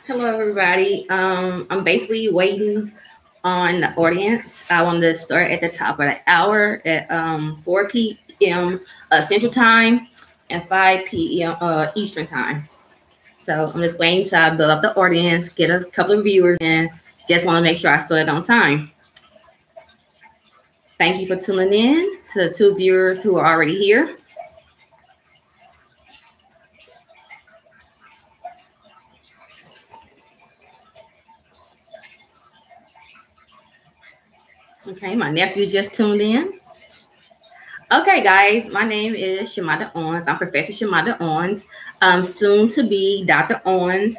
Hello, everybody. I'm basically waiting on the audience. I wanted to start at the top of the hour at 4 p.m. Central Time and 5 p.m. Eastern Time. So I'm just waiting to build up the audience, get a couple of viewers, and just want to make sure I started on time. Thank you for tuning in to the two viewers who are already here. Okay, my nephew just tuned in. Okay, guys, my name is Shamada Owens. I'm Professor Shamada Owens, soon to be Dr. Owens.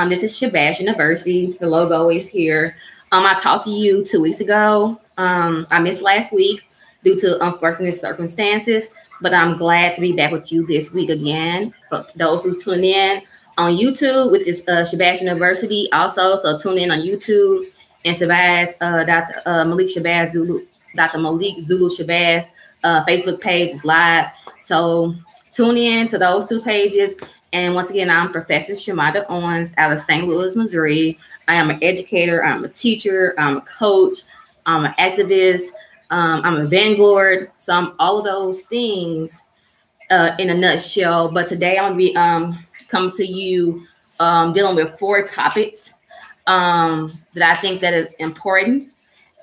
This is Shabazz University. The logo is here. I talked to you 2 weeks ago. I missed last week due to unfortunate circumstances, but I'm glad to be back with you this week again. For those who tune in on YouTube, which is Shabazz University, also, so tune in on YouTube and Shabazz, Dr. Malik Shabazz Zulu, Dr. Malik Zulu Shabazz. Facebook page is live. So tune in to those two pages. And once again, I'm Professor Shamada Owens out of St. Louis, Missouri. I am an educator. I'm a teacher. I'm a coach. I'm an activist. I'm a vanguard. So I'm all of those things in a nutshell. But today I'm going to be coming to you dealing with 4 topics that I think that is important.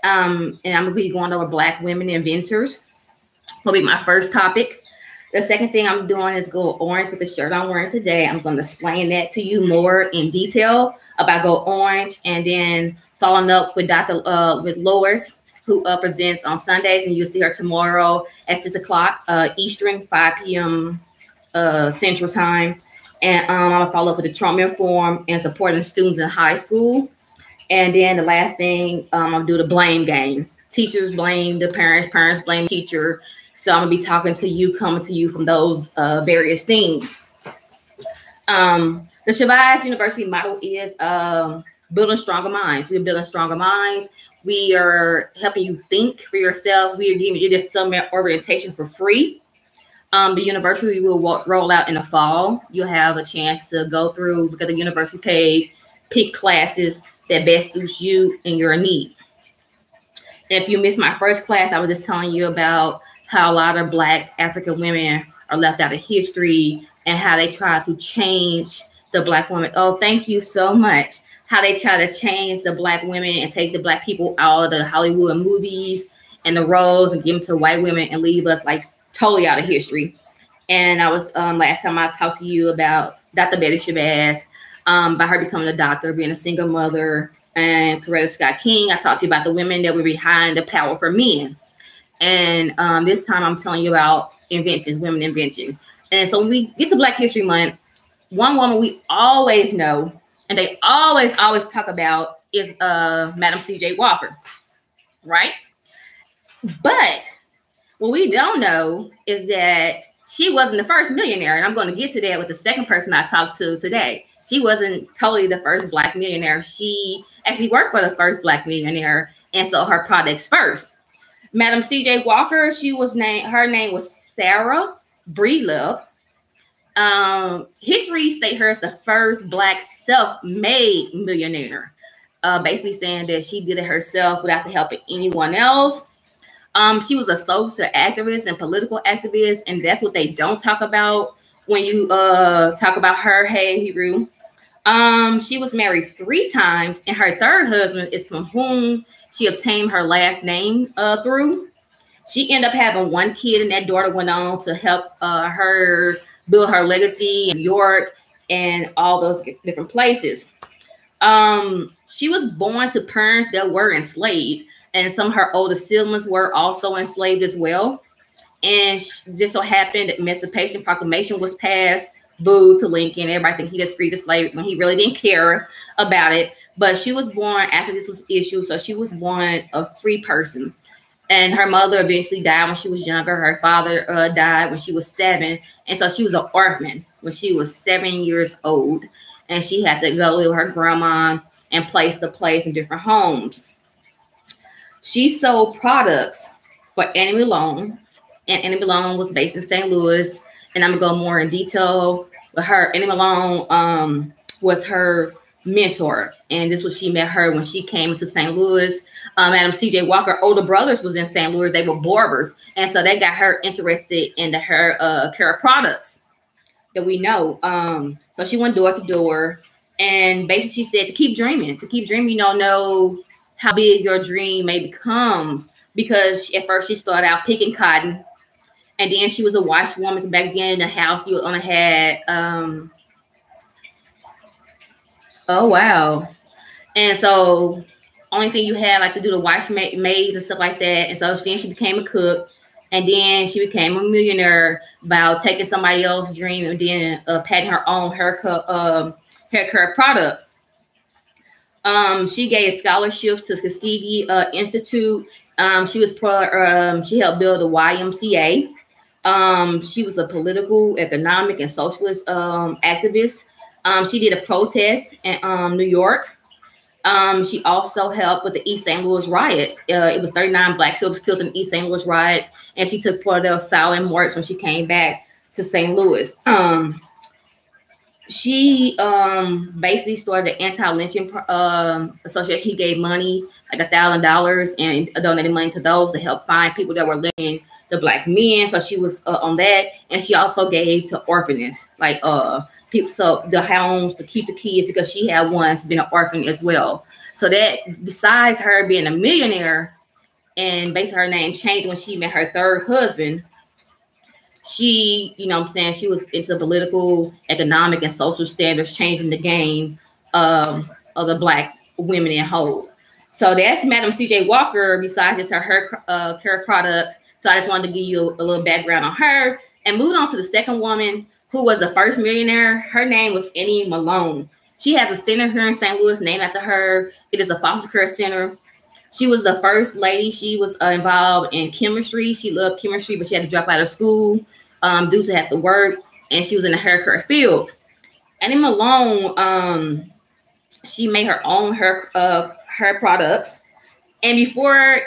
And I'm going to be going over Black women inventors. Will be my first topic. The second thing I'm doing is go orange with the shirt I'm wearing today. I'm going to explain that to you more in detail about go orange, and then following up with with Lois, who presents on Sundays, and you'll see her tomorrow at 6 o'clock Eastern, 5 p.m. Central Time. And I'm going to follow up with the trauma informed and supporting students in high school. And then the last thing, I'm going to do the blame game. Teachers blame the parents, parents blame the teacher. So I'm going to be talking to you, coming to you from those various things. The Shabazz University motto is building stronger minds. We're building stronger minds. We are helping you think for yourself. We are giving you this summer orientation for free. The university will roll out in the fall. You'll have a chance to go through, look at the university page, pick classes that best suits you and your need. And if you missed my first class, I was just telling you about how a lot of Black African women are left out of history and how they try to change the Black woman. Oh, thank you so much. How they try to change the Black women and take the Black people out of the Hollywood movies and the roles and give them to white women and leave us like totally out of history. And I was last time I talked to you about Dr. Betty Shabazz, by her becoming a doctor, being a single mother, and Coretta Scott King. I talked to you about the women that were behind the power for men. And this time I'm telling you about inventions, women inventions. And so when we get to Black History Month, one woman we always know, and they always talk about is Madam C.J. Walker, right? But what we don't know is that she wasn't the first millionaire. And I'm going to get to that with the second person I talked to today. She wasn't totally the first Black millionaire. She actually worked for the first Black millionaire and sold her products first. Madam C.J. Walker, her name was Sarah Breedlove. History states her as the first Black self-made millionaire, basically saying that she did it herself without the help of anyone else. She was a social activist and political activist, and that's what they don't talk about when you talk about her. Hey, Hebrew. She was married 3 times, and her third husband is from whom she obtained her last name through. She ended up having 1 kid, and that daughter went on to help her build her legacy in New York and all those different places. She was born to parents that were enslaved, and some of her older siblings were also enslaved as well. And just so happened that Emancipation Proclamation was passed. Boo to Lincoln. Everybody think he just freed the slave when he really didn't care about it. But she was born after this was issued, so she was born a free person. And her mother eventually died when she was younger. Her father died when she was 7. And so she was an orphan when she was 7 years old. And she had to go live with her grandma and place to place in different homes. She sold products for Annie Malone. And Annie Malone was based in St. Louis. And I'm going to go more in detail with her. Annie Malone was her mentor. And this was she met her when she came into St. Louis. Madam C.J. Walker, older brothers was in St. Louis. They were barbers. And so they got her interested in the hair care products that we know. So she went door to door. And basically she said to keep dreaming. You don't know how big your dream may become. Because at first she started out picking cotton. And then she was a washwoman. So back then in the house, you only had... oh, wow. And so only thing you had like to do the wash maids and stuff like that. And so then she became a cook. And then she became a millionaire by taking somebody else's dream and then patenting her own hair care product. She gave scholarships to Tuskegee Institute. She helped build the YMCA. She was a political, economic, and socialist activist. She did a protest in New York. She also helped with the East St. Louis riots. It was 39 Black soldiers killed in the East St. Louis riot, and she took part of the silent march when she came back to St. Louis. She basically started the anti-lynching association. She gave money, like $1,000, and donated money to those to help find people that were lynching the Black men. So she was on that, and she also gave to orphanages, like people, so the homes to keep the kids, because she had once been an orphan as well. So that besides her being a millionaire, and basically her name changed when she met her third husband, she, you know what I'm saying, she was into political, economic, and social standards, changing the game of the Black women in whole. So that's Madam C.J. Walker, besides just her hair care products. So I just wanted to give you a little background on her. And moving on to the second woman, who was the first millionaire. Her name was Annie Malone. She has a center here in St. Louis named after her. It is a foster care center. She was the first lady. She was involved in chemistry. She loved chemistry, but she had to drop out of school due to have to work. And she was in the hair care field. Annie Malone, she made her own hair products. And before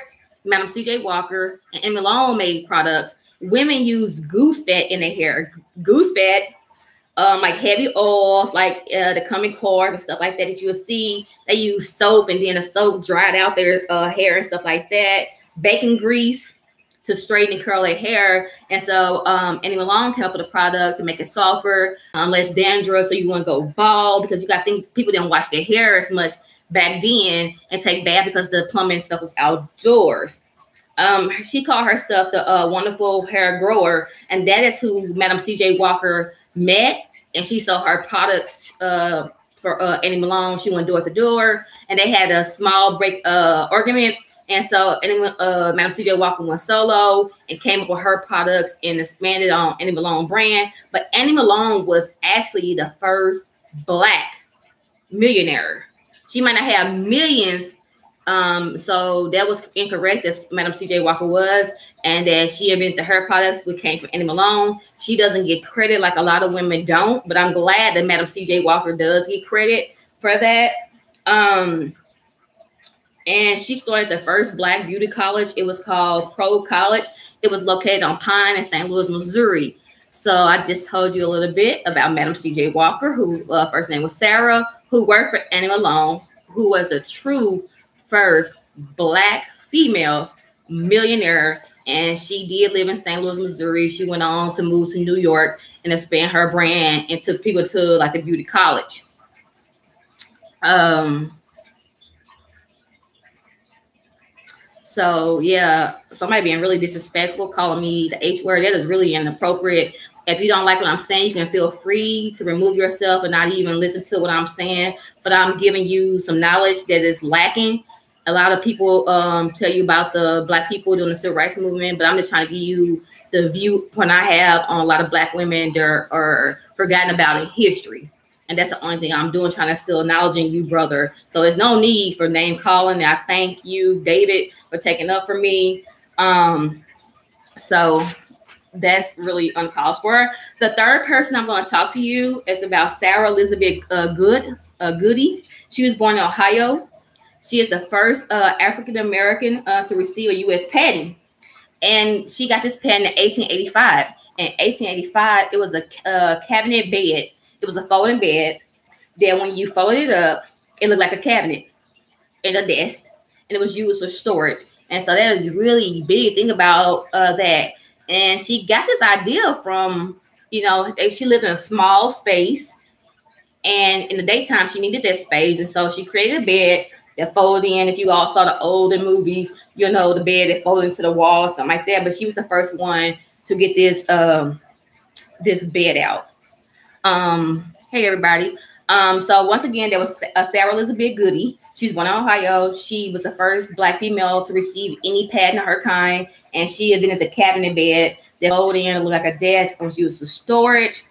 Madam C.J. Walker and Annie Malone made products, women use goose fat in their hair. Goose fat, like heavy oils, like the coming cars and stuff like that you will see. They use soap, and then the soap dried out their hair and stuff like that. Bacon grease to straighten and curl their hair. And so Annie Malone came up with a product to make it softer, less dandruff, so you wouldn't go bald, because you got to think people didn't wash their hair as much back then and take bath because the plumbing stuff was outdoors. She called her stuff the wonderful hair grower, and that is who Madam C.J. Walker met. And she sold her products for Annie Malone. She went door to door, and they had a small break argument. And so Madam C.J. Walker went solo and came up with her products and expanded on Annie Malone brand. But Annie Malone was actually the first Black millionaire. She might not have millions. So that was incorrect, as Madam C.J. Walker was, and that she invented her products, which came from Annie Malone. She doesn't get credit like a lot of women don't, but I'm glad that Madam C.J. Walker does get credit for that. And she started the first Black beauty college. It was called Pro College. It was located on Pine in St. Louis, Missouri. So I just told you a little bit about Madam C.J. Walker, who first name was Sarah, who worked for Annie Malone, who was the true first Black female millionaire, and she did live in St. Louis, Missouri. She went on to move to New York and expand her brand and took people to like a beauty college. So yeah, somebody being really disrespectful, calling me the H word, that is really inappropriate. If you don't like what I'm saying, you can feel free to remove yourself and not even listen to what I'm saying. But I'm giving you some knowledge that is lacking. A lot of people tell you about the Black people doing the civil rights movement, but I'm just trying to give you the viewpoint I have on a lot of Black women that are forgotten about in history. And that's the only thing I'm doing, trying to still acknowledging you, brother. So there's no need for name calling. I thank you, David, for taking up for me. So that's really uncalled for. The third person I'm going to talk to you is about Sarah Elizabeth Goody. She was born in Ohio. She is the first African-American to receive a U.S. patent. And she got this patent in 1885. In 1885, it was a cabinet bed. It was a folding bed. that when you folded it up, it looked like a cabinet in a desk, and it was used for storage. And so that is really big thing about that. And she got this idea from, you know, she lived in a small space, and in the daytime she needed that space, and so she created a bed that folded in. If you all saw the older movies, you know, the bed that folded into the wall, something like that. But she was the first one to get this this bed out. Hey everybody. So once again, there was Sarah Elizabeth Goody. She's born in Ohio. She was the first Black female to receive any patent of her kind, and she invented the cabinet bed that folded in, looked like a desk, and was used for storage.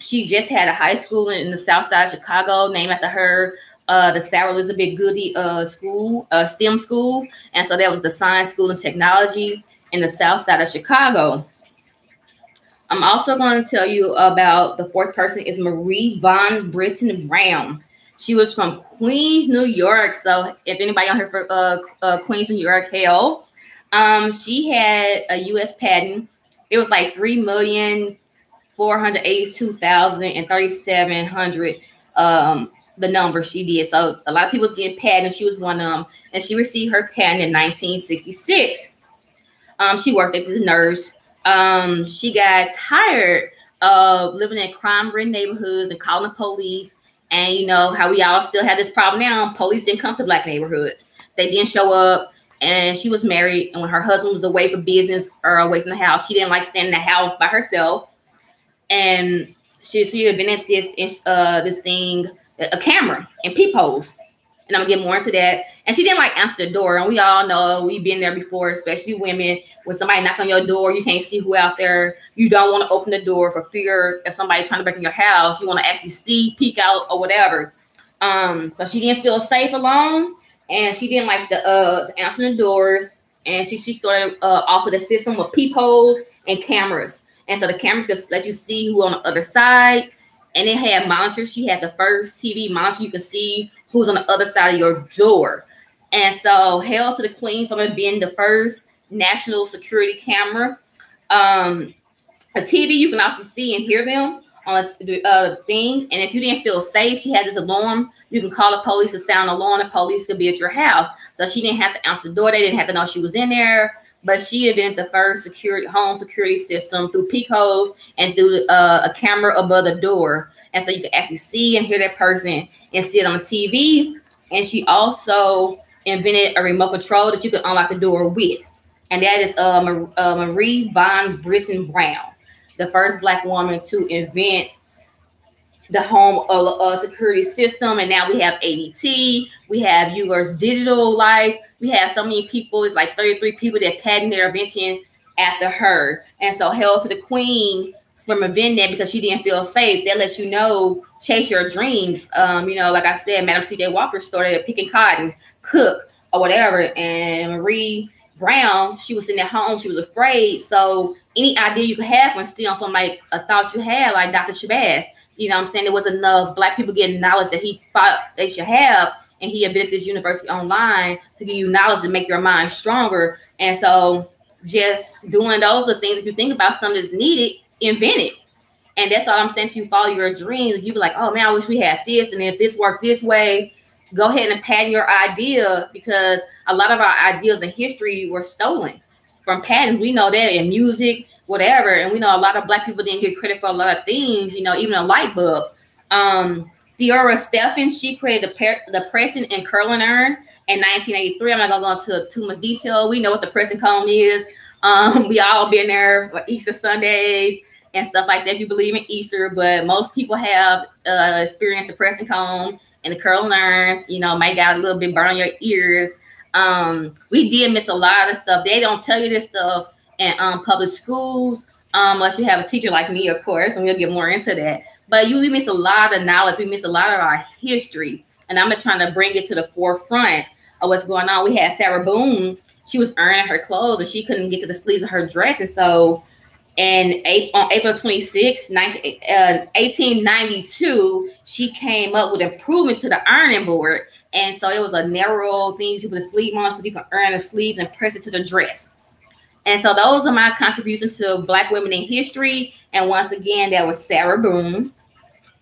She just had a high school in the South Side of Chicago named after her, the Sarah Elizabeth Goody school, STEM school, and so that was the Science School and Technology in the South Side of Chicago. I'm also going to tell you about the fourth person is Marie Von Britton Brown. She was from Queens, New York. So if anybody on here for Queens, New York, hell, she had a U.S. patent. It was like 3,482,037. The number she did. So a lot of people was getting patent, and she was one of them. And she received her patent in 1966. She worked as a nurse. She got tired of living in crime-ridden neighborhoods and calling the police. And you know how we all still have this problem now. Police didn't come to Black neighborhoods. They didn't show up. And she was married. And when her husband was away for business or away from the house, she didn't like staying in the house by herself. And she invented this thing, a camera and peepholes. And I'm gonna get more into that. And she didn't like answer the door. And we all know, we've been there before, especially women. When somebody knock on your door, you can't see who out there. You don't want to open the door for fear if somebody's trying to break in your house. You want to actually see, peek out, or whatever. So she didn't feel safe alone, and she didn't like to answer the doors. And she started off with a system of peepholes and cameras. And so the cameras could let you see who on the other side. And it had monitors. She had the first TV monitor. You could see who's on the other side of your door. And so hail to the queen for being the first national security camera. A TV, you can also see and hear them on the thing. And if you didn't feel safe, she had this alarm. You can call the police to sound an alarm. The police could be at your house. So she didn't have to answer the door. They didn't have to know she was in there. But she invented the first home security system through peekholes and through a camera above the door. And so you can actually see and hear that person and see it on the TV. And she also invented a remote control that you could unlock the door with. And that is Marie Von Britton Brown, the first Black woman to invent the home security system. And now we have ADT. We have Uyghur's Digital Life. We have so many people. It's like 33 people that patent their invention after her. And so hail to the queen from inventing that, because she didn't feel safe. That lets you know, chase your dreams. You know, like I said, Madam C.J. Walker started picking cotton, cook, or whatever. And Marie Brown, she was in at home. She was afraid. So any idea you could have when stealing from like a thought you had, like Dr. Shabazz, you know what I'm saying? There was enough Black people getting knowledge that he thought they should have. And he invented this university online to give you knowledge to make your mind stronger. And so just doing those are things, if you think about something that's needed, invent it. And that's all I'm saying to you, follow your dreams. If you be like, oh man, I wish we had this. And if this worked this way, go ahead and patent your idea, because a lot of our ideas in history were stolen from patents. We know that in music, whatever. And we know a lot of Black people didn't get credit for a lot of things, you know, even a light bulb. Theora Stephan, she created the pressing and curling urn in 1983. I'm not going to go into too much detail. We know what the pressing comb is. We all been there for Easter Sundays and stuff like that if you believe in Easter, but most people have experienced the pressing comb and the curling irons. You know, might got a little bit burn on your ears. We did miss a lot of stuff. They don't tell you this stuff in public schools unless you have a teacher like me, of course, and we'll get more into that. But we miss a lot of knowledge. We miss a lot of our history. And I'm just trying to bring it to the forefront of what's going on. We had Sarah Boone. She was ironing her clothes and she couldn't get to the sleeves of her dress. And so on April 26, 1892, she came up with improvements to the ironing board. And so it was a narrow thing to put a sleeve on so you can iron the sleeves and press it to the dress. And so those are my contributions to Black women in history. And once again, that was Sarah Boone.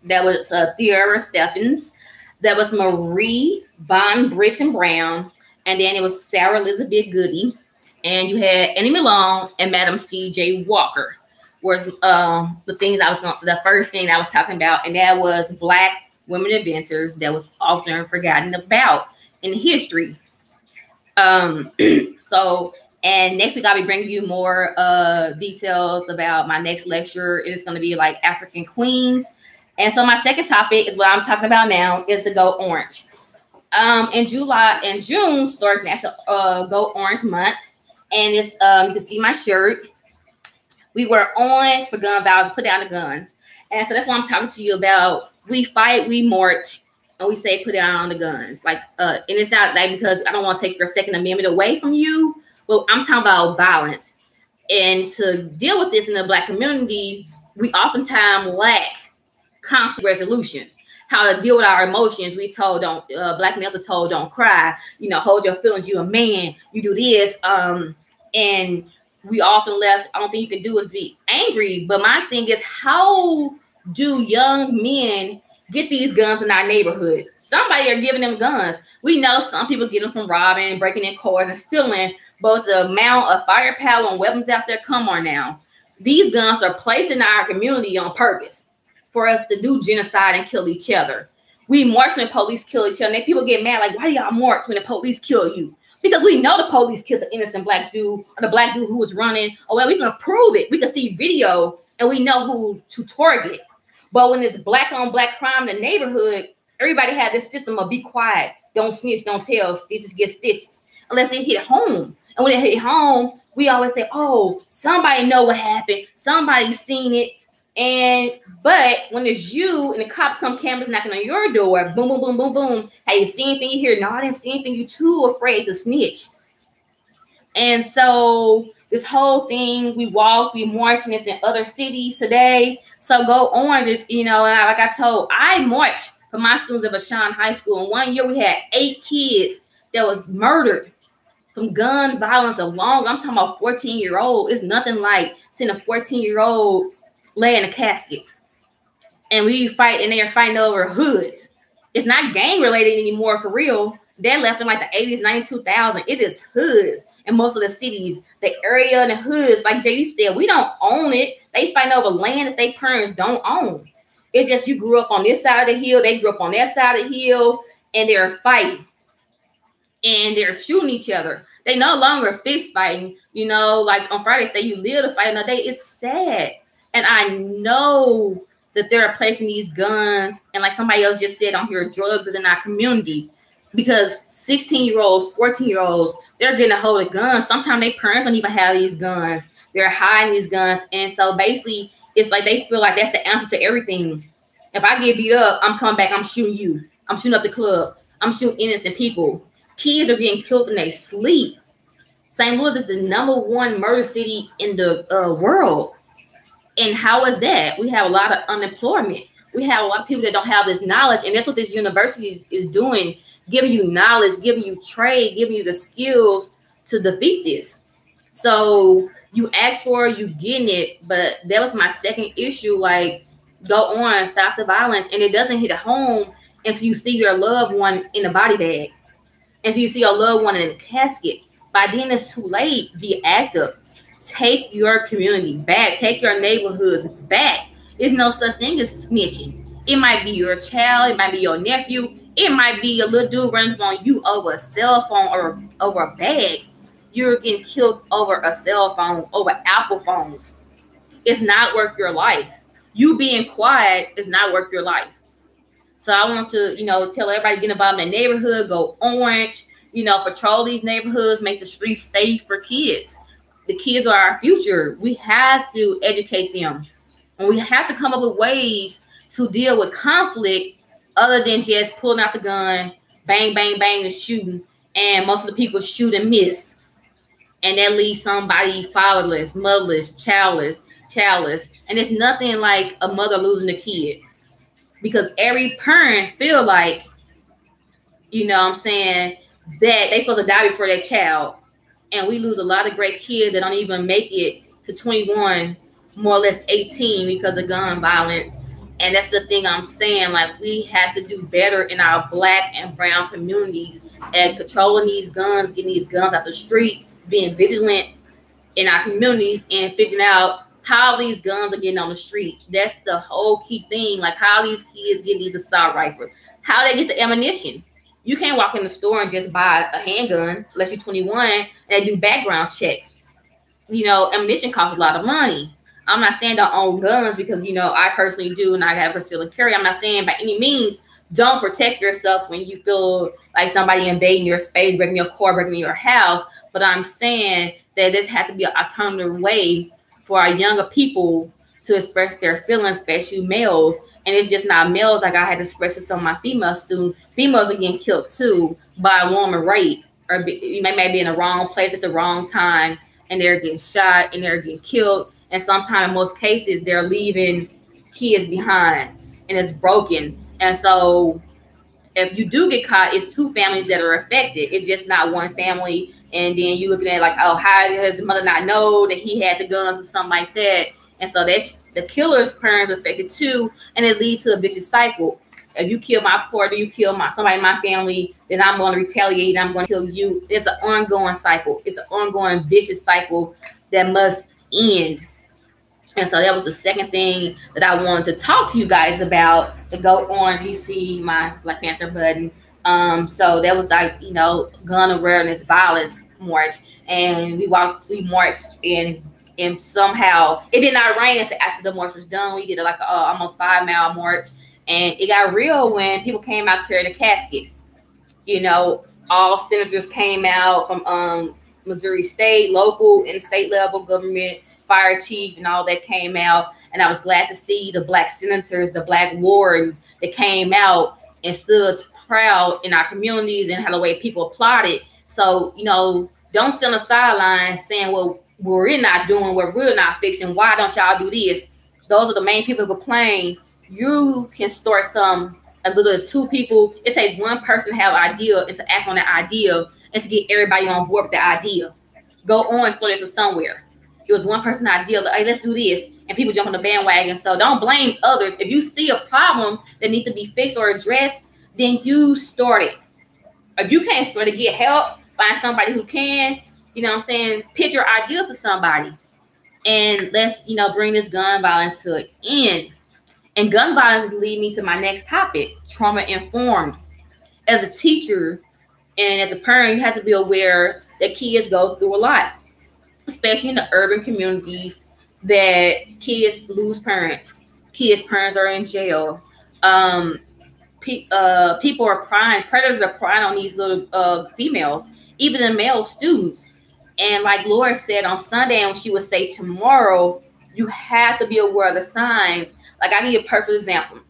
There was Theora Stephens. There was Marie von Britton Brown. And then it was Sarah Elizabeth Goody. And you had Annie Malone and Madam C.J. Walker. Was the first thing I was talking about. And that was Black women inventors that was often forgotten about in history. So, and next week I'll be bringing you more details about my next lecture. It's going to be like African queens. And so my second topic is what I'm talking about now is the Go Orange. In June starts National Go Orange Month. And it's, you can see my shirt. We wear orange for gun violence, put down the guns. And so that's what I'm talking to you about. We fight, we march, and we say put down the guns. Like, and it's not like because I don't want to take your Second Amendment away from you, but I'm talking about violence. And to deal with this in the Black community, we oftentimes lack conflict resolutions. How to deal with our emotions. We told don't Black males are told don't cry. You know, hold your feelings. You a man. You do this. And we often left. I don't think you can do is be angry. But my thing is, how do young men get these guns in our neighborhood? Somebody are giving them guns. We know some people get them from robbing, breaking in cars, and stealing. But the amount of firepower and weapons out there, come on now. These guns are placed in our community on purpose for us to do genocide and kill each other. We march when the police kill each other. And people get mad, like, why do y'all march when the police kill you? Because we know the police killed the innocent Black dude or the Black dude who was running. Oh, well, we can prove it. We can see video and we know who to target. But when it's Black on Black crime in the neighborhood, everybody had this system of be quiet, don't snitch, don't tell, stitches get stitches, unless it hit home. And when it hit home, we always say, oh, somebody know what happened. Somebody seen it. But when it's you and the cops come cameras knocking on your door, boom, boom, boom, boom, boom. Hey, you see anything you hear? No, I didn't see anything. You too afraid to snitch. And so this whole thing, we march, and it's in other cities today. So Go Orange, if, you know, and like I told, I marched for my students at Vashon High School. And 1 year we had 8 kids that was murdered from gun violence alone. I'm talking about 14-year-old. It's nothing like seeing a 14-year-old lay in a casket. And we fight, and they are fighting over hoods. It's not gang related anymore for real. They're left in like the 80s, 90s, 2000. It is hoods in most of the cities. The area and the hoods, like JD said, we don't own it. They fighting over land that their parents don't own. It's just you grew up on this side of the hill, they grew up on that side of the hill, and they're fighting. And they're shooting each other. They no longer fist fighting. You know, like on Friday, say you live to fight another day. It's sad. And I know that they're placing these guns, and like somebody else just said on here, drugs is in our community because 16-year-olds, 14-year-olds, they're getting a hold of guns. Sometimes their parents don't even have these guns. They're hiding these guns. And so basically, it's like they feel like that's the answer to everything. If I get beat up, I'm coming back, I'm shooting you. I'm shooting up the club. I'm shooting innocent people. Kids are getting killed in their sleep. St. Louis is the #1 murder city in the world. And how is that? We have a lot of unemployment. We have a lot of people that don't have this knowledge. And that's what this university is doing, giving you knowledge, giving you trade, giving you the skills to defeat this. So you ask for it, you getting it. But that was my second issue. Like, go on, stop the violence. And it doesn't hit home until you see your loved one in a body bag. Until you see your loved one in a casket. By then it's too late. Be active. Take your community back. Take your neighborhoods back. There's no such thing as snitching. It might be your child. It might be your nephew. It might be a little dude running on you over a cell phone or over a bag. You're getting killed over a cell phone, over Apple phones. It's not worth your life. You being quiet is not worth your life. So I want to, tell everybody get involved in the neighborhood, go orange, patrol these neighborhoods, make the streets safe for kids. The kids are our future. We have to educate them. And we have to come up with ways to deal with conflict other than just pulling out the gun, bang, bang, bang, and shooting. And most of the people shoot and miss. And that leaves somebody fatherless, motherless, childless. And it's nothing like a mother losing a kid. Because every parent feel like, that they're supposed to die before their child. And we lose a lot of great kids that don't even make it to 21, more or less 18 because of gun violence. And that's the thing I'm saying. Like, we have to do better in our Black and brown communities at controlling these guns, getting these guns out the street, being vigilant in our communities, and figuring out how these guns are getting on the street. That's the whole key thing. Like, how these kids get these assault rifles, how they get the ammunition. You can't walk in the store and just buy a handgun unless you're 21, and they do background checks. You know, ammunition costs a lot of money. I'm not saying don't own guns, because, you know, I personally do, and I have concealed carry. I'm not saying by any means don't protect yourself when you feel like somebody invading your space, breaking your car, breaking your house. But I'm saying that this has to be an alternative way for our younger people to express their feelings, especially males. And it's just not males. Like, I had to express to some of my female students. Females are getting killed too by a woman rape, or you may be in the wrong place at the wrong time, and they're getting shot and they're getting killed. And sometimes, in most cases, they're leaving kids behind, and it's broken. And so if you do get caught, it's two families that are affected. It's just not one family. And then you looking at it like, oh, how does the mother not know that he had the guns or something like that? And so that's the killer's parents are affected too. And it leads to a vicious cycle. If you kill my partner, you kill somebody in my family, then I'm going to retaliate and I'm going to kill you. It's an ongoing cycle. It's an ongoing vicious cycle that must end. And so that was the second thing that I wanted to talk to you guys about. To go on, you see my Black Panther button. So that was like, you know, gun awareness violence march. And we marched, and somehow it did not rain until after the march was done. We did like a almost 5-mile march. And it got real when people came out carrying a casket. You know, all senators came out from Missouri State, local and state level government, fire chief, and all that came out. And I was glad to see the Black senators, the Black wardens that came out and stood proud in our communities, and how the way people applauded. So, you know, don't sit on the sidelines saying, well, we're not doing what we're not fixing. Why don't y'all do this? Those are the main people who complain. You can start as little as 2 people. It takes one person to have an idea and to act on that idea and to get everybody on board with the idea. Go on and start it from somewhere. It was one person's idea, like, hey, let's do this, and people jump on the bandwagon. So don't blame others. If you see a problem that needs to be fixed or addressed, then you start it. If you can't start it, get help, find somebody who can, you know what I'm saying, pitch your idea to somebody. And let's, you know, bring this gun violence to an end. And gun violence lead me to my next topic, trauma-informed. As a teacher and as a parent, you have to be aware that kids go through a lot, especially in the urban communities, that kids lose parents. Kids' parents are in jail. People are prying, predators are prying on these little females, even the male students. And like Laura said on Sunday, and she would say tomorrow, you have to be aware of the signs. Like, I give you a perfect example.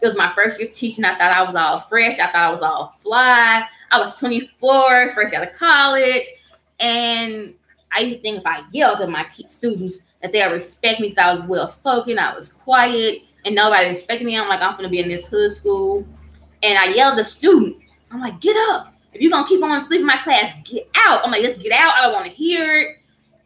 It was my first year teaching. I thought I was all fresh. I thought I was all fly. I was 24, fresh out of college. And I used to think if I yelled at my students that they'll respect me, that I was well-spoken, I was quiet, and nobody respected me. I'm like, I'm going to be in this hood school. And I yelled at the student. I'm like, get up. If you're going to keep on sleeping in my class, get out. I'm like, let's get out. I don't want to hear it.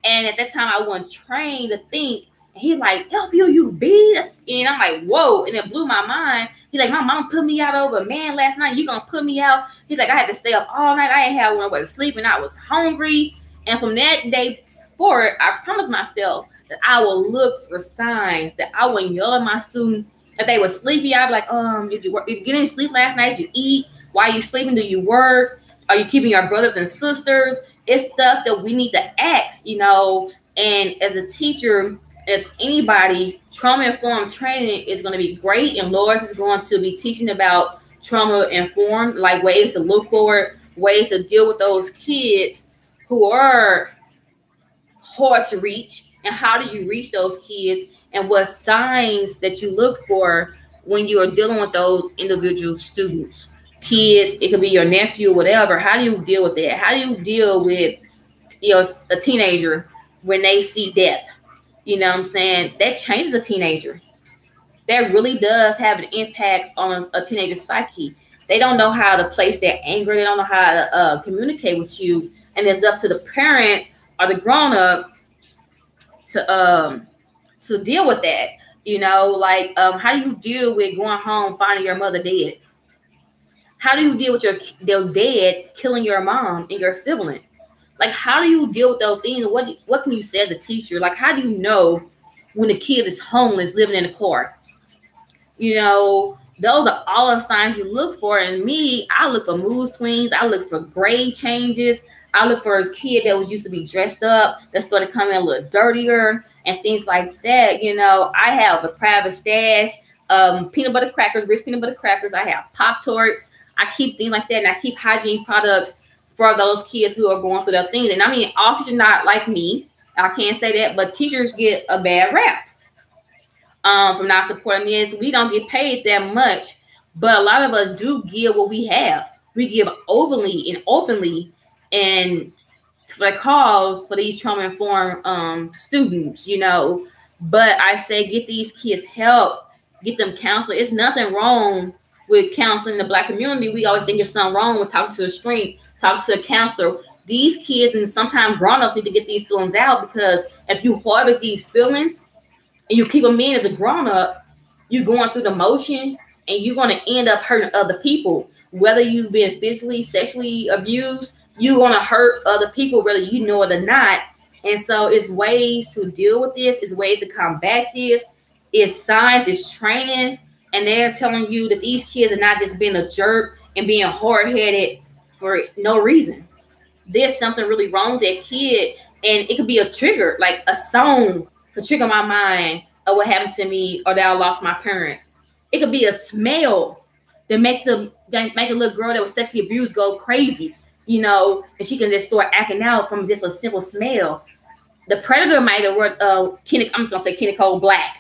And at that time, I wasn't trained to think. And he's like, F-U-U-B. And I'm like, whoa. And it blew my mind. He's like, my mom put me out over a man last night. You going to put me out? He's like, I had to stay up all night. I didn't have nowhere to sleep, and I was hungry. And from that day forward, I promised myself that I will look for signs, that I wouldn't yell at my students. If they were sleepy, I'd be like, did you get any sleep last night? Did you eat? Why are you sleeping? Do you work? Are you keeping your brothers and sisters? It's stuff that we need to ask, you know. And as a teacher, as anybody, trauma-informed training is going to be great. And Loris is going to be teaching about trauma-informed, like ways to look for it, ways to deal with those kids who are hard to reach, and how do you reach those kids, and what signs that you look for when you are dealing with those individual students, kids. It could be your nephew, whatever. How do you deal with that? How do you deal with, you know, a teenager when they see death? You know what I'm saying? That changes a teenager. That really does have an impact on a teenager's psyche. They don't know how to place their anger. They don't know how to communicate with you. And it's up to the parents or the grown-up to deal with that. You know, like how do you deal with going home finding your mother dead? How do you deal with their dad killing your mom and your sibling? Like, how do you deal with those things? What can you say as a teacher? Like, how do you know when a kid is homeless, living in a car? You know, those are all the signs you look for. And me, I look for mood swings. I look for grade changes. I look for a kid that was used to be dressed up, that started coming a little dirtier and things like that. You know, I have a private stash, peanut butter crackers, rich peanut butter crackers. I have Pop-Tarts. I keep things like that, and I keep hygiene products for those kids who are going through their things. And I mean, all teachers not like me. I can't say that, but teachers get a bad rap from not supporting this. We don't get paid that much, but a lot of us do give what we have. We give openly and openly, and for the cause for these trauma-informed students, you know. But I say, get these kids help, get them counseling. It's nothing wrong with counseling the Black community. We always think there's something wrong with talking to a shrink, talking to a counselor. These kids, and sometimes grown-ups, need to get these feelings out, because if you harvest these feelings and you keep them in as a grown-up, you're going through the motion and you're going to end up hurting other people. Whether you've been physically, sexually abused, you're going to hurt other people, whether you know it or not. And so it's ways to deal with this. It's ways to combat this. It's science, it's training. And they're telling you that these kids are not just being a jerk and being hard-headed for no reason. There's something really wrong with that kid. And it could be a trigger, like a song could trigger my mind of what happened to me, or that I lost my parents. It could be a smell that make a little girl that was sexually abused go crazy, you know, and she can just start acting out from just a simple smell. The predator might have worked, I'm just gonna say Kenny Cole Black,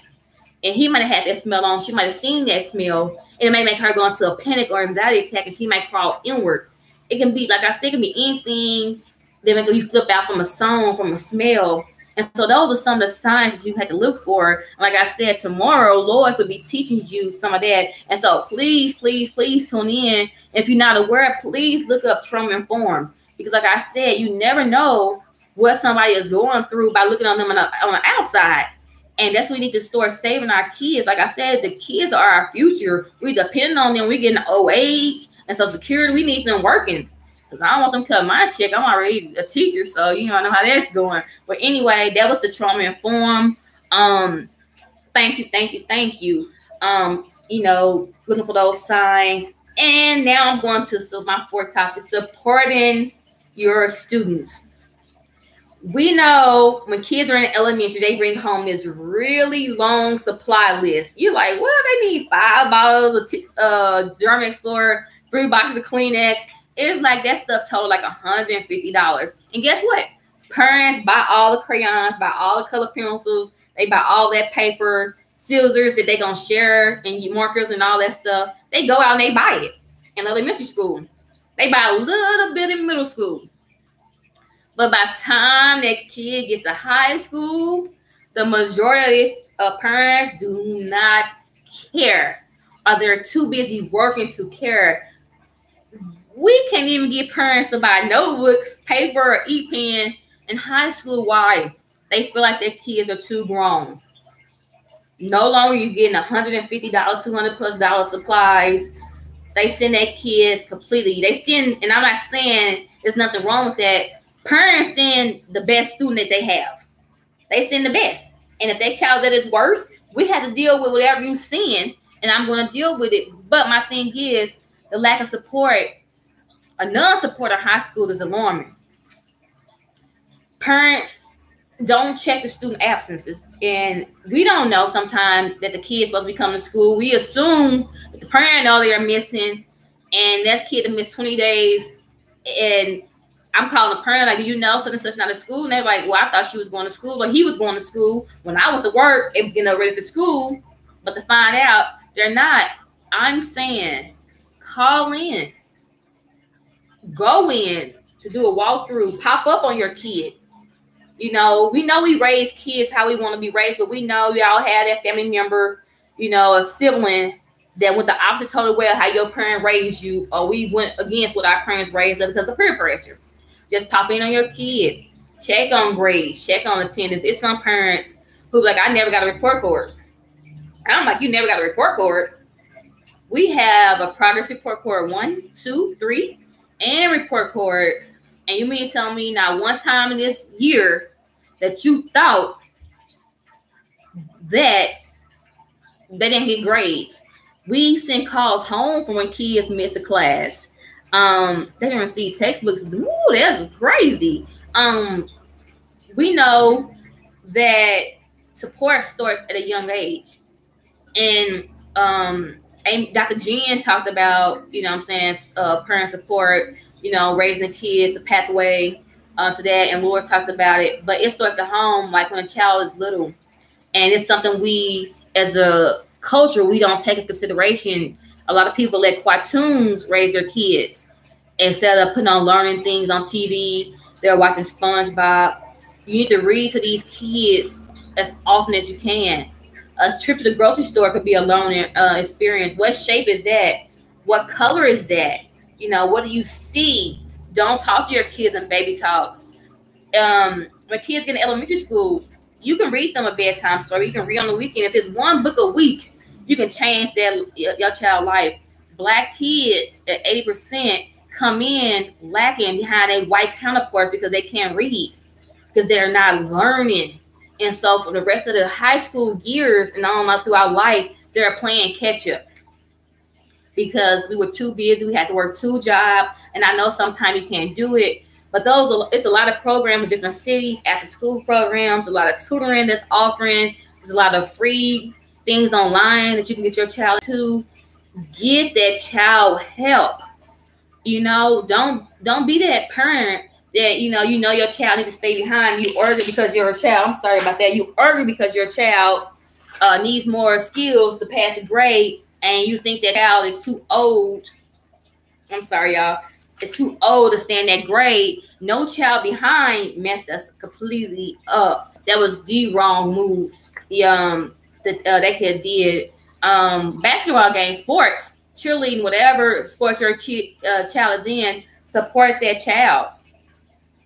and he might have had that smell on. She might have seen that smell, and it may make her go into a panic or anxiety attack, and she might crawl inward. It can be, like I said, it can be anything that make you flip out from a song, from a smell. And so those are some of the signs that you had to look for. Like I said, tomorrow, Lois will be teaching you some of that. And so please, please, please tune in. If you're not aware, please look up Trauma Informed. Because like I said, you never know what somebody is going through by looking on them on the outside. And that's when we need to start saving our kids. Like I said, the kids are our future. We depend on them. We getting old age and Social Security. We need them working. Because I don't want them to cut my check. I'm already a teacher, so you know how that's going. But anyway, that was the Trauma Informed. Thank you. You know, looking for those signs. And now I'm going to my fourth topic, supporting your students. We know when kids are in elementary, they bring home this really long supply list. You're like, well, they need 5 bottles of German Explorer, 3 boxes of Kleenex. It's like that stuff totaled like $150. And guess what? Parents buy all the crayons, buy all the color pencils. They buy all that paper, scissors that they're going to share, and markers and all that stuff. They go out and they buy it in elementary school. They buy a little bit in middle school. But by the time that kid gets to high school, the majority of parents do not care, or they're too busy working to care. We can't even get parents to buy notebooks, paper, or e-pen in high school. Why? They feel like their kids are too grown. No longer you getting $150, $200+ supplies. They send their kids completely. They send, and I'm not saying there's nothing wrong with that. Parents send the best student that they have. They send the best. And if that child that is worse, we have to deal with whatever you send, and I'm going to deal with it. But my thing is, the lack of support, a non-support in high school is alarming. Parents don't check the student absences. And we don't know sometimes that the kid's supposed to be coming to school. We assume that the parent know they are missing, and that kid missed 20 days. And I'm calling the parent, like, you know, such and such not at school. And they're like, well, I thought she was going to school, or he was going to school. When I went to work, it was getting ready for school. But to find out they're not, I'm saying call in. Go in to do a walkthrough, pop up on your kid. You know we raise kids how we want to be raised, but we know we all had that family member, you know, a sibling that went the opposite total way of how your parent raised you, or we went against what our parents raised us because of peer pressure. Just pop in on your kid, check on grades, check on attendance. It's some parents who like, I never got a report card. I'm like, you never got a report card. We have a progress report card 1, 2, 3, and report cards. And you mean tell me not one time in this year that you thought that they didn't get grades? We send calls home from when kids miss a class. They didn't receive textbooks. Ooh, that's crazy. We know that support starts at a young age. And Dr. Jen talked about, you know what I'm saying, parent support, you know, raising the kids, the pathway to that. And Laura's talked about it. But it starts at home, like when a child is little. And it's something we, as a culture, we don't take into consideration. A lot of people let cartoons raise their kids instead of putting on learning things on TV. They're watching SpongeBob. You need to read to these kids as often as you can. A trip to the grocery store could be a learning experience. What shape is that? What color is that? You know, what do you see? Don't talk to your kids in baby talk. When kids get in elementary school, you can read them a bedtime story. You can read on the weekend. If it's one book a week, you can change your child's life. Black kids at 80% come in lacking behind a white counterpart because they can't read, because they're not learning. And so for the rest of the high school years and on throughout life, they're playing catch up because we were too busy. We had to work 2 jobs. And I know sometimes you can't do it, but it's a lot of programs in different cities, after school programs, a lot of tutoring that's offering. There's a lot of free things online that you can get your child to. Get that child help. You know, don't be that parent that, you know your child needs to stay behind. You argue because you're a child. I'm sorry about that. You argue because your child needs more skills to pass a grade, and you think that child is too old. I'm sorry, y'all. It's too old to stand that grade. No child behind messed us completely up. That was the wrong move. That kid did. Basketball games, sports, cheerleading, whatever sports your child is in, support that child.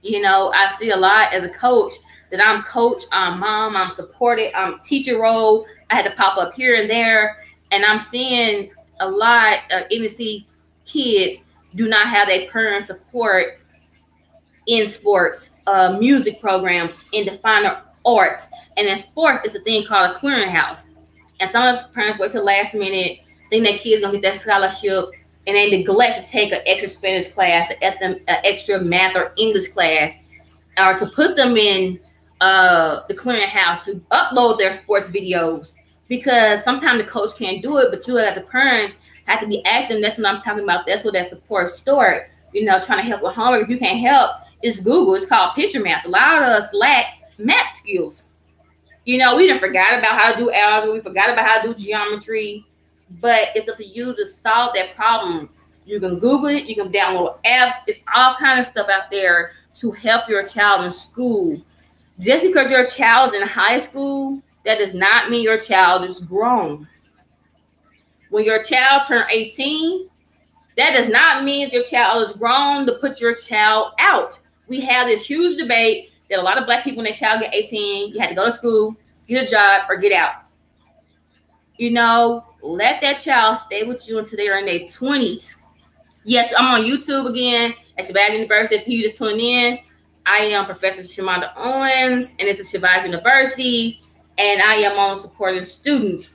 You know, I see a lot as a coach that I'm coach, I'm mom, I'm supported, I'm teacher role. I had to pop up here and there, and I'm seeing a lot of NC kids do not have a parent support in sports, music programs, in the fine arts. And in sports, it's a thing called a clearinghouse. And some of the parents wait till the last minute, think that kids gonna get that scholarship, and they neglect to take an extra Spanish class, an extra math or English class, or to put them in the clearinghouse to upload their sports videos. Because sometimes the coach can't do it, but you as a parent have to be active. That's what I'm talking about. That's what that support start. You know, trying to help with homework. If you can't help, it's Google. It's called picture math. A lot of us lack math skills. You know, we done forgot about how to do algebra. We forgot about how to do geometry. But it's up to you to solve that problem. You can Google it. You can download apps. It's all kind of stuff out there to help your child in school. Just because your child is in high school, that does not mean your child is grown. When your child turns 18, that does not mean that your child is grown to put your child out. We have this huge debate that a lot of Black people, when their child get 18, you have to go to school, get a job, or get out. You know, let that child stay with you until they're in their 20s. Yes, I'm on YouTube again at Shabazz University. If you just tuned in, I am Professor Shamanda Owens, and this is Shabazz University, and I am on supporting students.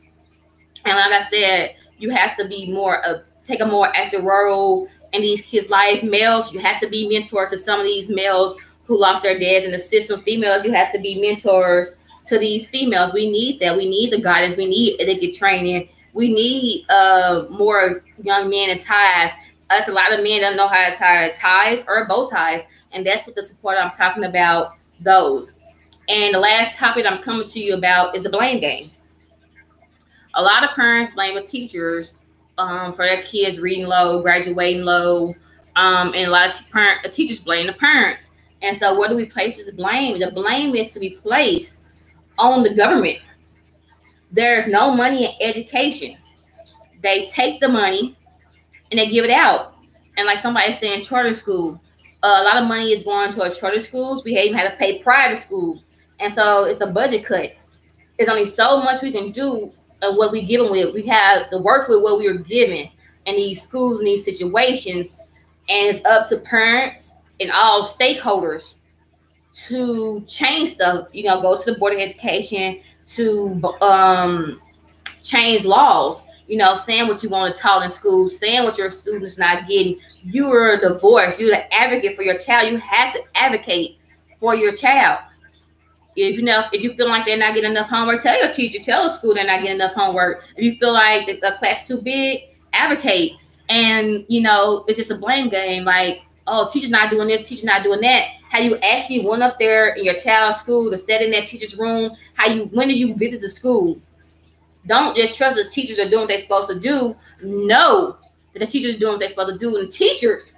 And like I said, you have to be take a more active role in these kids' life. Males, you have to be mentors to some of these males who lost their dads in the system. Females, you have to be mentors to these females. We need that. We need the guidance. We need etiquette training. We need more young men in ties. Us, a lot of men don't know how to tie ties or bow ties. And that's what the support I'm talking about, those. And the last topic I'm coming to you about is the blame game. A lot of parents blame the teachers for their kids reading low, graduating low. And a lot of teachers blame the parents. And so where do we place this blame? The blame is to be placed on the government. There's no money in education. They take the money and they give it out. And like somebody saying, charter school, a lot of money is going to our charter schools. We even have to pay private schools. And so it's a budget cut. There's only so much we can do what we given with. We have to work with what we were given in these schools, in these situations, and it's up to parents and all stakeholders to change stuff. You know, go to the Board of Education to change laws. You know, saying what you want to taught in school, saying what your students not getting. You are the voice. You're the advocate for your child. You have to advocate for your child. If you feel like they're not getting enough homework, tell your teacher, tell the school they're not getting enough homework. If you feel like the class is too big, advocate. And it's just a blame game. Like, oh, teacher's not doing this, teacher's not doing that. How you actually went up there in your child's school to sit in that teacher's room? When did you visit the school? Don't just trust the teachers are doing what they're supposed to do. Know that the teachers are doing what they're supposed to do. And teachers,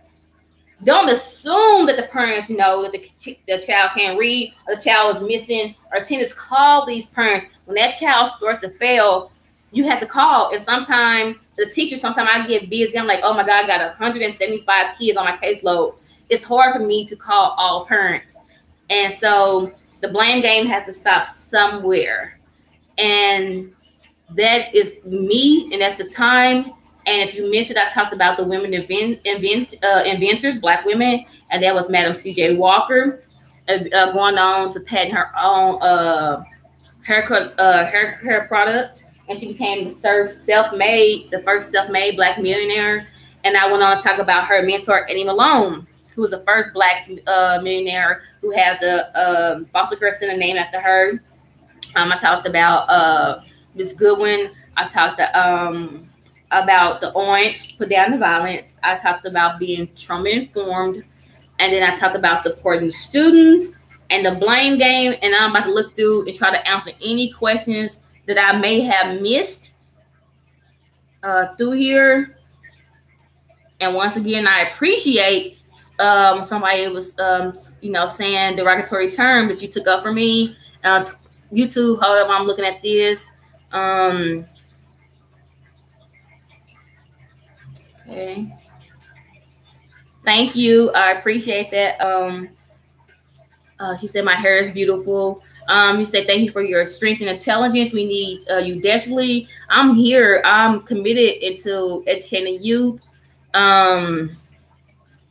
don't assume that the parents know that the child can't read, or the child is missing, or attendance. Call these parents. When that child starts to fail, you have to call. And sometimes the teacher, sometimes I get busy. I'm like, oh my God, I got 175 kids on my caseload. It's hard for me to call all parents. And so the blame game has to stop somewhere. And that is me, and that's the time. And if you missed it, I talked about the women inventors, Black women, and that was Madam C.J. Walker, going on to patent her own hair products, and she became the first self-made Black millionaire. And I went on to talk about her mentor, Eddie Malone, who was the first Black millionaire who had the foster care center named after her. I talked about Miss Goodwin. I talked about the Orange, Put Down the Violence. I talked about being trauma-informed. And then I talked about supporting students and the blame game. And I'm about to look through and try to answer any questions that I may have missed through here. And once again, I appreciate somebody was, saying derogatory term that you took up for me. YouTube, however, I'm looking at this. Okay. Thank you. I appreciate that. She said my hair is beautiful. You said thank you for your strength and intelligence. We need you desperately. I'm here. I'm committed into educating youth. I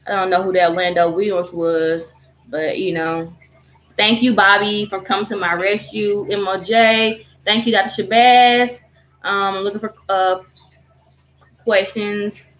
don't know who that Orlando Williams was, but thank you, Bobby, for coming to my rescue. MOJ. Thank you, Dr. Shabazz. I'm looking for questions.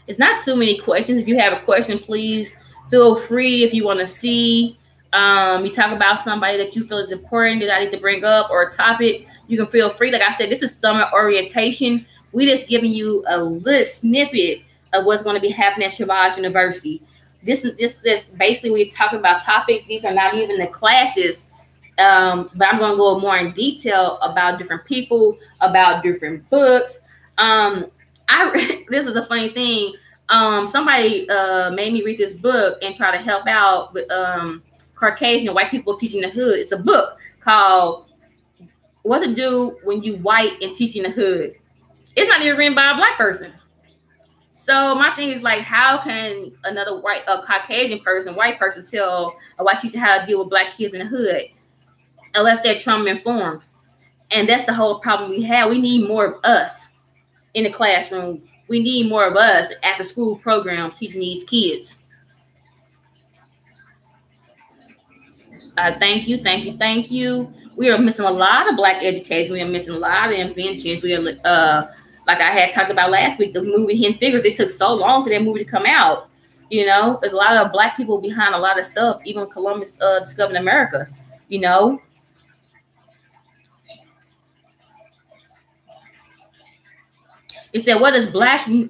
It's not too many questions. If you have a question, please feel free. If you want to see me talk about somebody that you feel is important that I need to bring up, or a topic, you can feel free. Like I said, this is summer orientation. We just giving you a little snippet of what's going to be happening at Shabazz University. This basically, we're talking about topics. These are not even the classes, but I'm going to go more in detail about different people, about different books. This is a funny thing. Somebody made me read this book and try to help out with Caucasian white people teaching the hood. It's a book called What to Do When You White and Teaching the Hood. It's not even written by a Black person. So my thing is like, how can another Caucasian person, white person, tell a white teacher how to deal with Black kids in the hood, unless they're trauma informed? And that's the whole problem we have. We need more of us in the classroom. We need more of us after school programs teaching these kids. Thank you. We are missing a lot of Black education. We are missing a lot of inventions. We are, like I had talked about last week, the movie Hidden Figures. It took so long for that movie to come out. There's a lot of Black people behind a lot of stuff. Even Columbus discovered America. It said, what does Black mean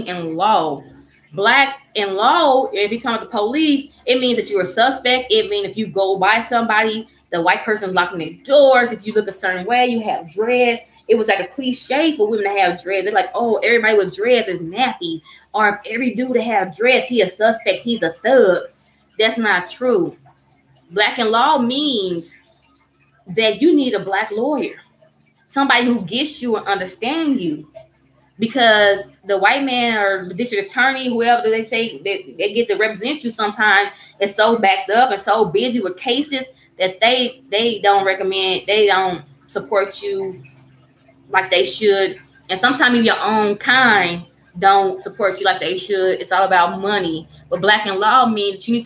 in law? Black in law, if you're talking about the police, it means that you're a suspect. It means if you go by somebody, the white person locking their doors. If you look a certain way, you have dreads. It was like a cliche for women to have dreads. They're like, oh, everybody with dreads is nappy. Or if every dude that have dreads, he a suspect, he's a thug. That's not true. Black in law means that you need a Black lawyer. Somebody who gets you and understands you, because the white man or the district attorney, whoever they say they get to represent you, sometimes is so backed up and so busy with cases that they don't recommend, they don't support you like they should. And sometimes even your own kind don't support you like they should. It's all about money. But black in law means you need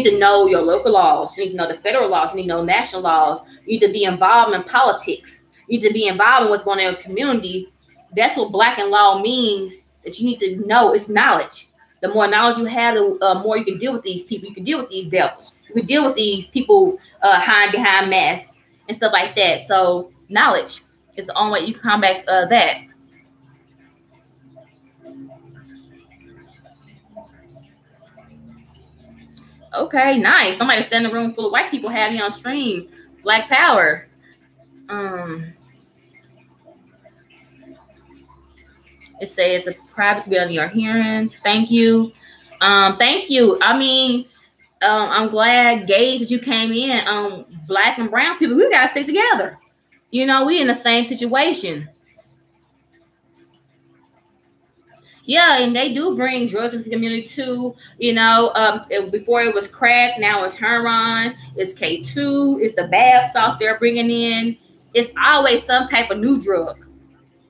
to know your local laws. You need to know the federal laws. You need to know national laws. You need to be involved in politics. You need to be involved in what's going on in your community. That's what black in law means, that you need to know. It's knowledge. The more knowledge you have, the more you can deal with these people. You can deal with these devils. You can deal with these people hiding behind masks and stuff like that. So knowledge is the only way you can combat that. Okay, nice. Somebody stand in a room full of white people have me on stream. Black power. It says it's private to be under your hearing. Thank you. Thank you. I mean, I'm glad, Gage, that you came in. Black and brown people, we gotta stay together. You know, we in the same situation. Yeah, and they do bring drugs into the community too. You know, before it was crack, now it's heroin, it's K2, it's the bath sauce they're bringing in. It's always some type of new drug.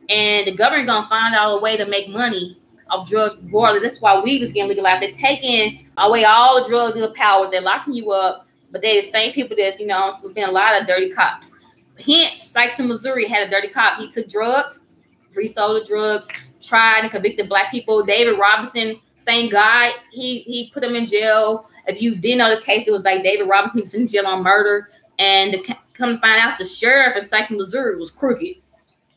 And the government gonna find out a way to make money off drugs broadly. That's why weed is getting legalized. They're taking away all the drug dealer powers. They're locking you up, but they're the same people that's, you know, been a lot of dirty cops. Hence, Sykes in Missouri had a dirty cop. He took drugs, resold the drugs, tried and convicted black people. David Robinson, thank God, he put him in jail. If you didn't know the case, it was like David Robinson was in jail on murder. And to come to find out, the sheriff in Sykes, Missouri was crooked.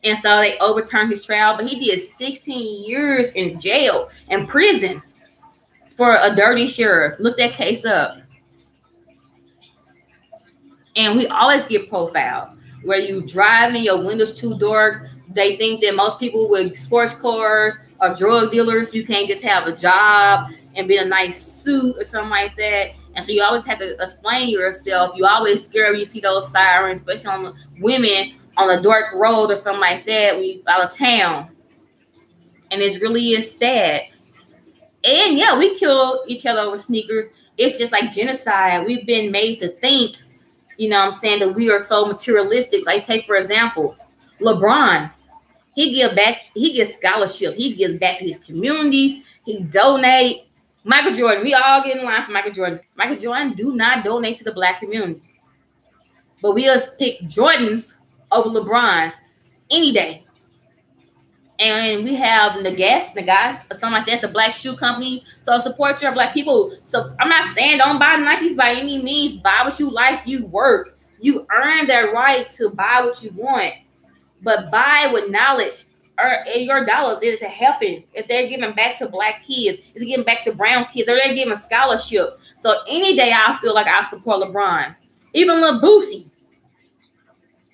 And so they overturned his trial. But he did 16 years in jail and prison for a dirty sheriff. Look that case up. And we always get profiled. Where you driving, your windows too dark. They think that most people with sports cars are drug dealers. You can't just have a job and be in a nice suit or something like that. And so you always have to explain yourself. You always scared when you see those sirens, especially on women on a dark road or something like that when you out of town. And it really is sad. And yeah, we kill each other over sneakers. It's just like genocide. We've been made to think, you know what I'm saying, that we are so materialistic. Like, take, for example, LeBron. He gets scholarship. He gives back to his communities. He donate. Michael Jordan, we all get in line for Michael Jordan. Michael Jordan do not donate to the black community. But we'll pick Jordans over LeBron's any day. And we have Nagas, or something like that. It's a black shoe company. So support your black people. So I'm not saying don't buy Nikes by any means. Buy what you like. You work. You earn that right to buy what you want. But buy with knowledge. Your dollars is helping. If they're giving back to black kids, is giving back to brown kids, or they're giving scholarship. So any day I feel like I support LeBron. Even Lil Boosie.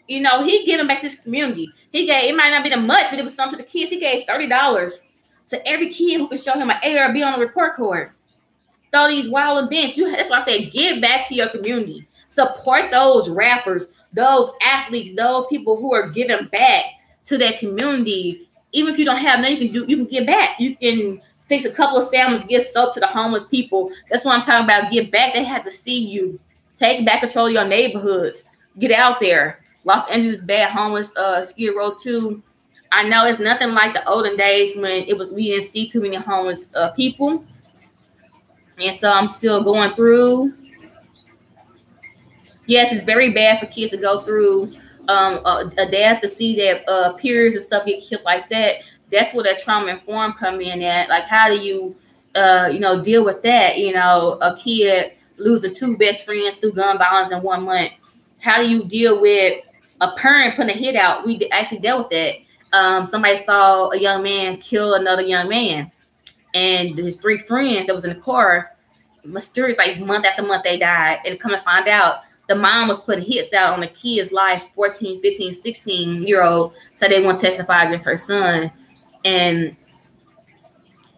You know, he giving back to his community. He gave, it might not be that much, but it was something to the kids. He gave $30 to every kid who could show him an A or B on a report card. Throw these wild events. That's why I said give back to your community. Support those rappers, those athletes, those people who are giving back to their community. Even if you don't have nothing you can give back. You can fix a couple of sandwiches, give soap to the homeless people. That's what I'm talking about. Give back. They have to see you. Take back control of your neighborhoods. Get out there. Los Angeles bad, homeless, Skid Row too. I know it's nothing like the olden days when we didn't see too many homeless people. And so I'm still going through. Yes, it's very bad for kids to go through a death, to see that peers and stuff get killed like that. That's where that trauma informed come in at. Like, how do you, deal with that? You know, a kid losing 2 best friends through gun violence in 1 month. How do you deal with a parent putting a hit out? We actually dealt with that. Somebody saw a young man kill another young man, and his 3 friends that was in the car, mysterious, like month after month, they died. And come and find out, the mom was putting hits out on the kid's life, 14, 15, 16-year-old, so they want to testify against her son. And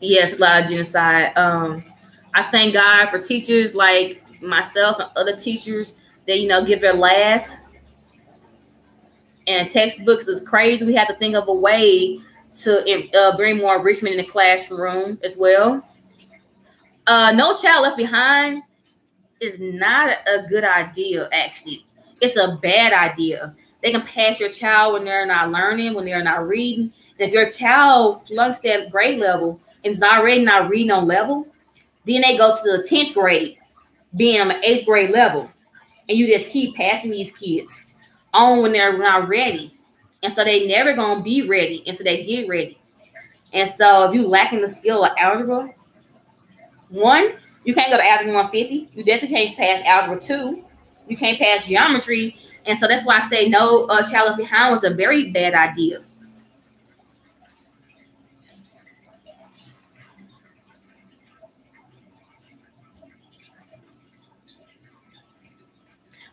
yes, a lot of genocide. I thank God for teachers like myself and other teachers that, give their last. And textbooks is crazy. We have to think of a way to bring more enrichment in the classroom as well. No Child Left Behind. is not a good idea, actually. It's a bad idea. They can pass your child when they're not learning, when they're not reading. And if your child flunks that grade level and is already not reading on level, then they go to the 10th grade, being on the 8th grade level. And you just keep passing these kids on when they're not ready. And so they never going to be ready until they get ready. And so if you lacking the skill of algebra, 1, you can't go to algebra 150. You definitely can't pass algebra 2. You can't pass geometry. And so that's why I say no child left behind was a very bad idea.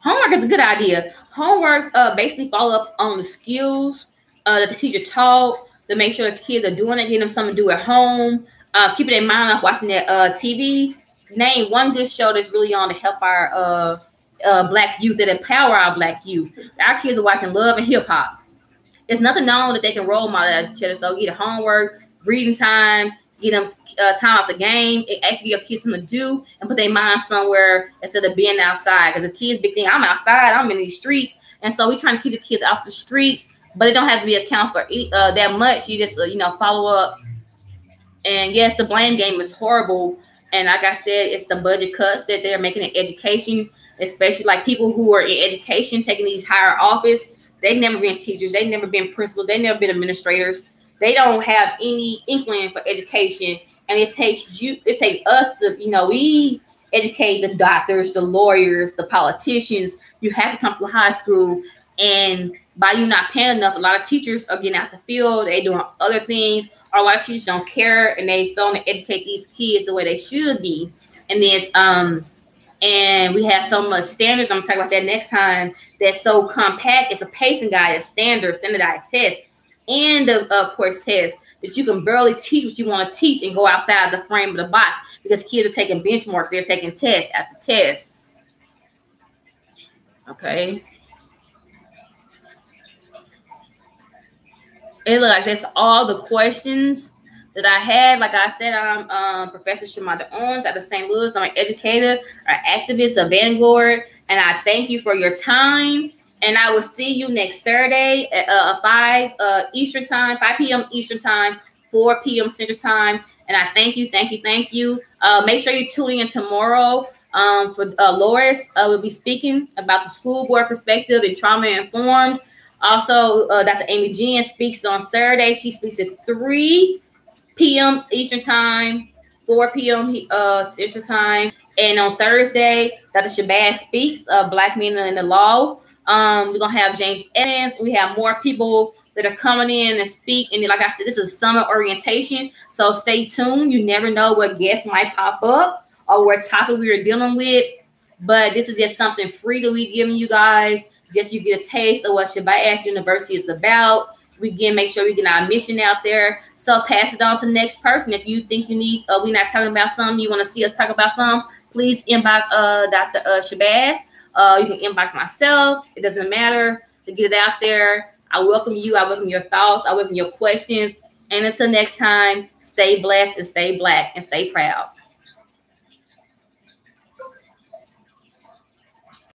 Homework is a good idea. Homework basically follow up on the skills that the teacher taught, to make sure that the kids are doing it, getting them something to do at home, keeping their mind off watching their TV. Name one good show that's really on to help our Black youth, that empower our Black youth. Our kids are watching Love and Hip Hop. There's nothing known that they can role model each other. So get homework, reading time, get them time off the game. It actually give kids something to do and put their mind somewhere instead of being outside. Because the kids big thing, I'm outside, I'm in these streets. And so we trying to keep the kids off the streets, but it don't have to be account for that much. You just, follow up. And yes, the blame game is horrible. And like I said, it's the budget cuts that they're making in education, especially like people who are in education, taking these higher office. They've never been teachers. They've never been principals. They've never been administrators. They don't have any inkling for education. And it takes us to, we educate the doctors, the lawyers, the politicians. You have to come through high school. And by you not paying enough, a lot of teachers are getting out the field. They're doing other things. Or a lot of teachers don't care, and they don't educate these kids the way they should be. And there's and we have so much standards. I'm gonna talk about that next time. That's so compact. It's a pacing guide, a standardized test, and the course test that you can barely teach what you want to teach and go outside the frame of the box because kids are taking benchmarks. They're taking test after test. Okay. It look like that's all the questions that I had. Like I said, I'm Professor Shamada Owens out of St. Louis. I'm an educator, an activist, a vanguard, and I thank you for your time. And I will see you next Saturday at 5 Eastern time, 5 p.m. Eastern time, 4 p.m. Central time. And I thank you. Make sure you tune in tomorrow for Loris. Will be speaking about the school board perspective and trauma informed. Also, Dr. Amy Jean speaks on Saturday. She speaks at 3 p.m. Eastern time, 4 p.m. Central time. And on Thursday, Dr. Shabazz speaks, Black Men in the Law. We're going to have James Evans. We have more people that are coming in and speak. And like I said, this is summer orientation. So stay tuned. You never know what guests might pop up or what topic we are dealing with. But this is just something free that we're giving you guys. Just you get a taste of what Shabazz University is about. Make sure we get our mission out there. So pass it on to the next person. If you think you need, we're not talking about something, you want to see us talk about something, please inbox Dr. Shabazz. You can inbox myself. It doesn't matter to get it out there. I welcome you. I welcome your thoughts. I welcome your questions. And until next time, stay blessed and stay Black and stay proud.